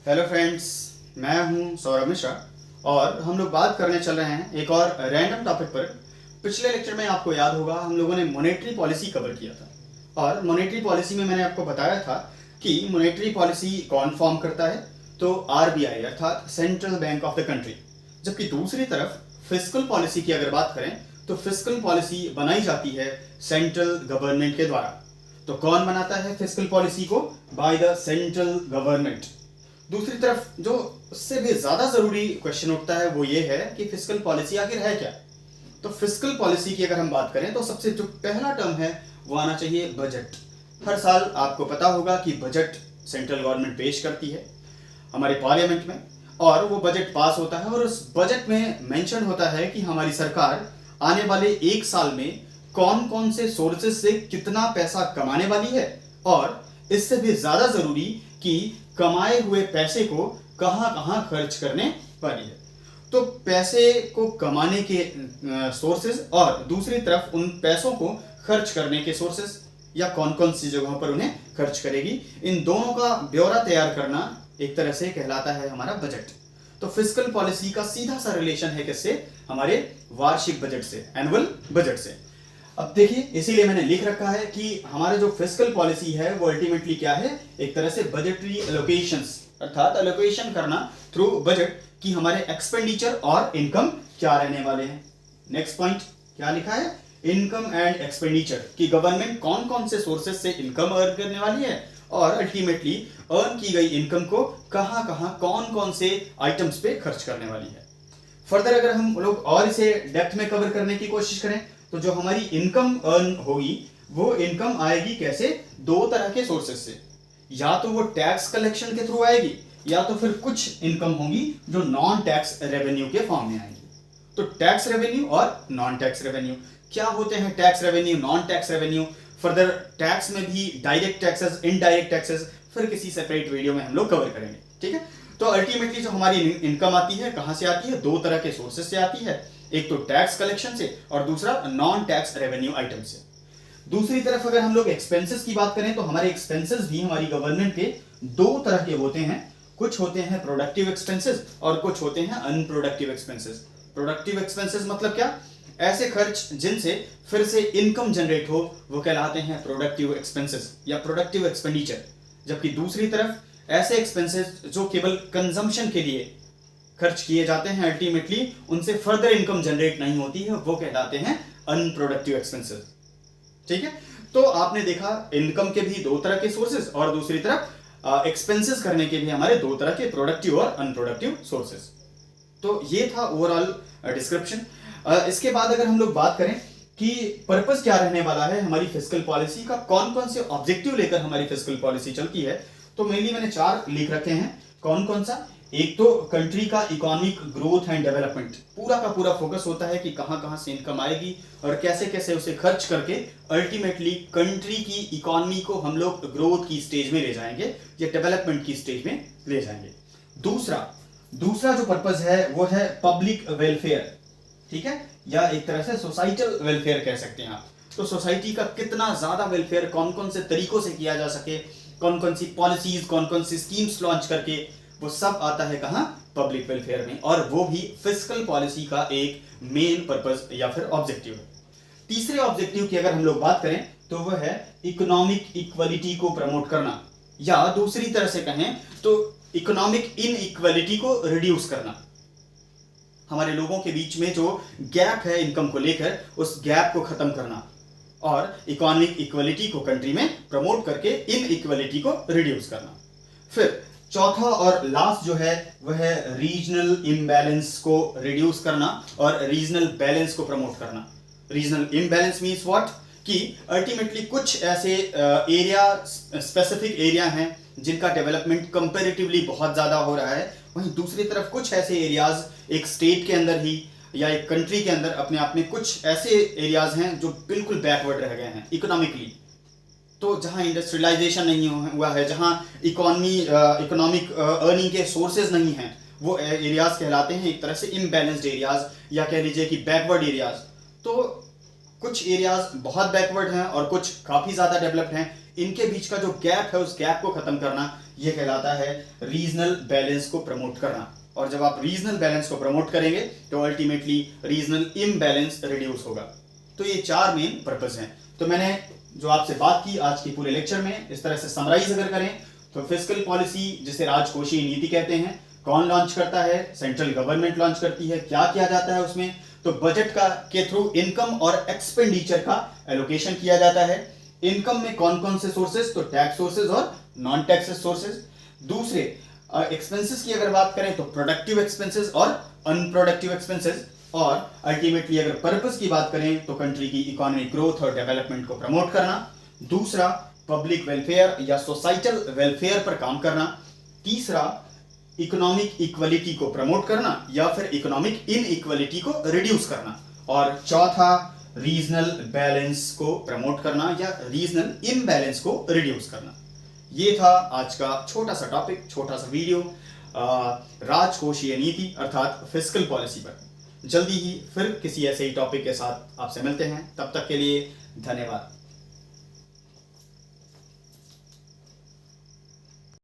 Hello friends, मैं हूं सौरभ मिश्रा और हम लोग बात करने चल रहे हैं एक और रैंडम टॉपिक पर। पिछले लेक्चर में आपको याद होगा हम लोगों ने मॉनेटरी पॉलिसी कवर किया था और मॉनेटरी पॉलिसी में मैंने आपको बताया था कि मॉनेटरी पॉलिसी कौन फॉर्म करता है, तो आरबीआई अर्थात central bank of the country. जबकि दूसरी तरफ फिस्कल पॉलिसी की अगर बात करें तो फिस्कल पॉलिसी बनाई जाती है सेंट्रल गवर्नमेंट के द्वारा। तो कौन बनाता है फिस्कल पॉलिसी को? By the central government. दूसरी तरफ जो उससे भी ज्यादा जरूरी क्वेश्चन उठता है वो ये है कि फिस्कल पॉलिसी आखिर है क्या। तो फिस्कल पॉलिसी की अगर हम बात करें तो सबसे जो पहला टर्म है वो आना चाहिए बजट। हर साल आपको पता होगा कि बजट सेंट्रल गवर्नमेंट पेश करती है हमारे पार्लियामेंट में और वो बजट पास होता है और उस बजट में मेंशन होता है कि हमारी सरकार आने वाले एक साल में कौन कौन से सोर्सेज से कितना पैसा कमाने वाली है और इससे भी ज्यादा जरूरी कि कमाए हुए पैसे को कहां कहां खर्च करने वाली है। तो पैसे को कमाने के सोर्सेज और दूसरी तरफ उन पैसों को खर्च करने के सोर्सेज या कौन कौन सी जगहों पर उन्हें खर्च करेगी, इन दोनों का ब्यौरा तैयार करना एक तरह से कहलाता है हमारा बजट। तो फिस्कल पॉलिसी का सीधा सा रिलेशन है किससे? हमारे वार्षिक बजट से, एनुअल बजट से। अब देखिए, इसीलिए मैंने लिख रखा है कि हमारा जो फिस्कल पॉलिसी है वो अल्टीमेटली क्या है? एक तरह से बजटरी एलोकेशंस अर्थात एलोकेशन करना थ्रू बजट कि हमारे एक्सपेंडिचर और इनकम क्या रहने वाले हैं। नेक्स्ट पॉइंट क्या लिखा है? इनकम एंड एक्सपेंडिचर कि गवर्नमेंट कौन कौन से सोर्सेज से इनकम अर्न करने वाली है और अल्टीमेटली अर्न की गई इनकम को कहां कहां कौन कौन से आइटम्स पे खर्च करने वाली है। फर्दर अगर हम लोग और इसे डेप्थ में कवर करने की कोशिश करें तो जो हमारी इनकम अर्न होगी वो इनकम आएगी कैसे? दो तरह के सोर्सेज से, या तो वो टैक्स कलेक्शन के थ्रू आएगी या तो फिर कुछ इनकम होगी जो नॉन टैक्स रेवेन्यू के फॉर्म में आएंगी। तो टैक्स रेवेन्यू और नॉन टैक्स रेवेन्यू क्या होते हैं? Tax revenue, non tax revenue, further tax में भी डायरेक्ट टैक्सेस, इनडायरेक्ट टैक्सेस, फिर किसी सेपरेट वीडियो में हम लोग कवर करेंगे। ठीक है, तो अल्टीमेटली जो हमारी इनकम आती है कहां से आती है? दो तरह के सोर्सेज से आती है, एक तो टैक्स कलेक्शन से और दूसरा नॉन टैक्स रेवेन्यू आइटम से। दूसरी तरफ अगर हम लोग एक्सपेंसेस की बात करें तो हमारे एक्सपेंसेस भी हमारी गवर्नमेंट के दो तरह के होते हैं। कुछ होते हैं प्रोडक्टिव एक्सपेंसेस और कुछ होते हैं अनप्रोडक्टिव एक्सपेंसेस। प्रोडक्टिव एक्सपेंसेस मतलब क्या? ऐसे खर्च जिनसे फिर से इनकम जनरेट हो वो कहलाते हैं प्रोडक्टिव एक्सपेंसेस या प्रोडक्टिव एक्सपेंडिचर। जबकि दूसरी तरफ ऐसे एक्सपेंसेस जो केवल कंजम्पशन के लिए खर्च किए जाते हैं, अल्टीमेटली उनसे फर्दर इनकम जनरेट नहीं होती है, वो कहलाते हैं अनप्रोडक्टिव एक्सपेंसेस। ठीक है, तो आपने देखा इनकम के भी दो तरह के सोर्सेस और दूसरी तरफ एक्सपेंसेस करने के भी हमारे दो तरह के प्रोडक्टिव और अनप्रोडक्टिव सोर्सेस। तो ये था ओवरऑल डिस्क्रिप्शन। इसके बाद अगर हम लोग बात करें कि पर्पस क्या रहने वाला है हमारी फिस्कल पॉलिसी का, कौन कौन से ऑब्जेक्टिव लेकर हमारी फिस्कल पॉलिसी चलती है, तो मेनली मैंने चार लिख रखे हैं। कौन कौन सा? एक तो कंट्री का इकोनॉमिक ग्रोथ एंड डेवलपमेंट, पूरा का पूरा फोकस होता है कि कहां कहां से इनकम आएगी और कैसे कैसे उसे खर्च करके अल्टीमेटली कंट्री की इकोनॉमी को हम लोग ग्रोथ की स्टेज में ले जाएंगे या डेवलपमेंट की स्टेज में ले जाएंगे। दूसरा जो पर्पस है वो है पब्लिक वेलफेयर। ठीक है, या एक तरह से सोसाइटल वेलफेयर कह सकते हैं आप। तो सोसाइटी का कितना ज्यादा वेलफेयर कौन कौन से तरीकों से किया जा सके, कौन कौन सी पॉलिसीज, कौन कौन सी स्कीम्स लॉन्च करके, वो सब आता है कहां? पब्लिक वेलफेयर में, और वो भी फिस्कल पॉलिसी का एक मेन पर्पस या फिर ऑब्जेक्टिव है। तीसरे ऑब्जेक्टिव की अगर हम लोग बात करें तो वह है इकोनॉमिक इक्वलिटी को प्रमोट करना, या दूसरी तरह से कहें तो इकोनॉमिक इनइक्वालिटी को रिड्यूस करना। हमारे लोगों के बीच में जो गैप है इनकम को लेकर, उस गैप को खत्म करना और इकोनॉमिक इक्वलिटी को कंट्री में प्रमोट करके इनइक्वालिटी को रिड्यूस करना। फिर चौथा और लास्ट जो है वह है रीजनल इम्बैलेंस को रिड्यूस करना और रीजनल बैलेंस को प्रमोट करना। Regional imbalance means what? कि अल्टीमेटली कुछ ऐसे एरिया, स्पेसिफिक एरिया हैं जिनका डेवलपमेंट कंपैरेटिवली बहुत ज्यादा हो रहा है, वहीं दूसरी तरफ कुछ ऐसे एरियाज एक स्टेट के अंदर ही या एक कंट्री के अंदर अपने आप में कुछ ऐसे एरियाज हैं जो बिल्कुल बैकवर्ड रह गए हैं इकोनॉमिकली। तो जहां इंडस्ट्रियलाइजेशन नहीं हुआ है, जहां इकोनॉमिक अर्निंग के सोर्सेज नहीं हैं, वो एरियाज कहलाते हैं एक तरह से इम्बैलेंस्ड एरियाज या कह लीजिए कि बैकवर्ड एरियाज। तो कुछ एरियाज बहुत बैकवर्ड हैं और कुछ काफी ज्यादा डेवलप्ड हैं। इनके बीच का जो गैप है उस गैप को खत्म करना, यह कहलाता है रीजनल बैलेंस को प्रमोट करना। और जब आप रीजनल बैलेंस को प्रमोट करेंगे तो अल्टीमेटली रीजनल इम्बैलेंस रिड्यूस होगा। तो ये 4 मेन पर्पस हैं। तो मैंने जो आपसे बात की आज की पूरे लेक्चर में, इस तरह से समराइज अगर करें तो फिस्कल पॉलिसी, जिसे राजकोषीय नीति कहते हैं, कौन लॉन्च करता है? सेंट्रल गवर्नमेंट लॉन्च करती है। क्या किया जाता है उसमें? तो बजट का के थ्रू इनकम और एक्सपेंडिचर का एलोकेशन किया जाता है। इनकम में कौन कौन से सोर्सेज? तो टैक्स सोर्सेज और नॉन टैक्सेस सोर्सेज। दूसरे एक्सपेंसेस की अगर बात करें तो प्रोडक्टिव एक्सपेंसेस और अनप्रोडक्टिव एक्सपेंसेस। और अल्टीमेटली अगर पर्पस की बात करें तो कंट्री की इकोनॉमिक ग्रोथ और डेवलपमेंट को प्रमोट करना। दूसरा पब्लिक वेलफेयर या सोसाइटल वेलफेयर पर काम करना। तीसरा इकोनॉमिक इक्वलिटी को प्रमोट करना या फिर इकोनॉमिक इनइक्वलिटी को रिड्यूस करना। और चौथा रीजनल बैलेंस को प्रमोट करना या रीजनल इम्बैलेंस को रिड्यूस करना। ये था आज का छोटा सा टॉपिक, छोटा सा वीडियो राजकोषीय नीति अर्थात फिस्कल पॉलिसी पर। जल्दी ही फिर किसी ऐसे ही टॉपिक के साथ आपसे मिलते हैं। तब तक के लिए धन्यवाद।